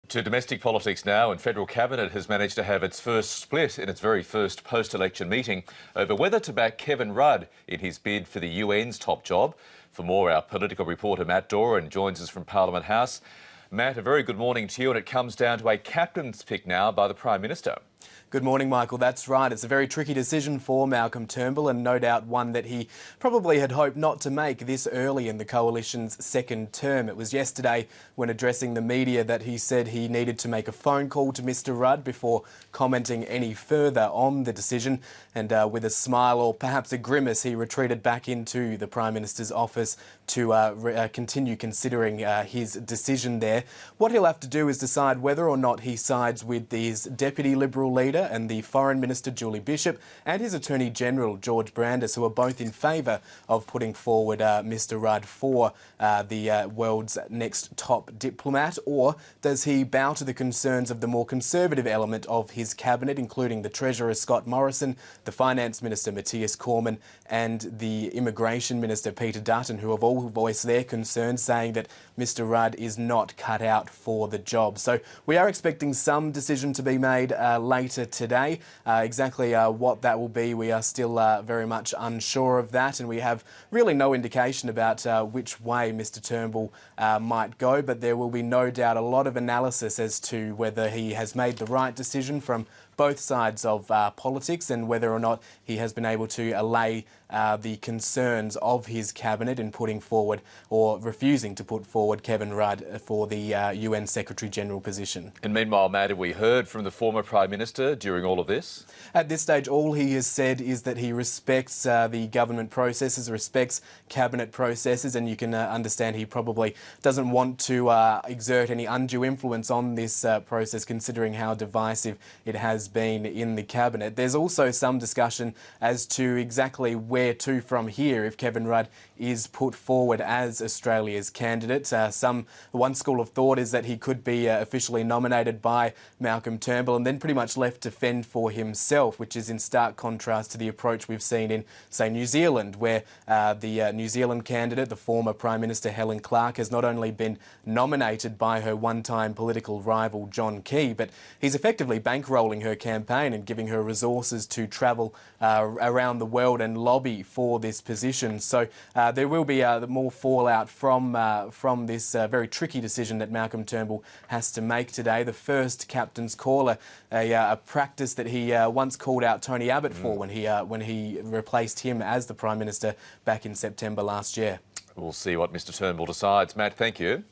To domestic politics now, and federal cabinet has managed to have its first split in its very first post-election meeting over whether to back Kevin Rudd in his bid for the UN's top job. For more, our political reporter Matt Doran joins us from Parliament House. Matt, a very good morning to you, and it comes down to a captain's pick now by the Prime Minister. Good morning, Michael. That's right. It's a very tricky decision for Malcolm Turnbull, and no doubt one that he probably had hoped not to make this early in the coalition's second term. It was yesterday, when addressing the media, that he said he needed to make a phone call to Mr Rudd before commenting any further on the decision. And with a smile or perhaps a grimace, he retreated back into the Prime Minister's office to continue considering his decision there. What he'll have to do is decide whether or not he sides with his Deputy Liberal leader and the Foreign Minister Julie Bishop and his Attorney General George Brandis, who are both in favour of putting forward Mr Rudd for the world's next top diplomat, or does he bow to the concerns of the more conservative element of his cabinet, including the Treasurer Scott Morrison, the Finance Minister Matthias Cormann and the Immigration Minister Peter Dutton, who have all voiced their concerns, saying that Mr Rudd is not cut out for the job. So we are expecting some decision to be made later today. Exactly what that will be, we are still very much unsure of that, and we have really no indication about which way Mr Turnbull might go, but there will be no doubt a lot of analysis as to whether he has made the right decision from both sides of politics, and whether or not he has been able to allay the concerns of his cabinet in putting forward or refusing to put forward Kevin Rudd for the UN Secretary-General position. And meanwhile, Matt, have we heard from the former Prime Minister during all of this? At this stage, all he has said is that he respects the government processes, respects cabinet processes, and you can understand he probably doesn't want to exert any undue influence on this process, considering how divisive it has been in the cabinet. There's also some discussion as to exactly where to from here if Kevin Rudd is put forward as Australia's candidate. One school of thought is that he could be officially nominated by Malcolm Turnbull and then pretty much left to fend for himself, which is in stark contrast to the approach we've seen in, say, New Zealand, where the New Zealand candidate, the former Prime Minister Helen Clark, has not only been nominated by her one-time political rival John Key, but he's effectively bankrolling her campaign and giving her resources to travel around the world and lobby for this position. So there will be more fallout from this very tricky decision that Malcolm Turnbull has to make today. The first captain's call, a practice that he once called out Tony Abbott for when he replaced him as the Prime Minister back in September last year. We'll see what Mr Turnbull decides. Matt, thank you.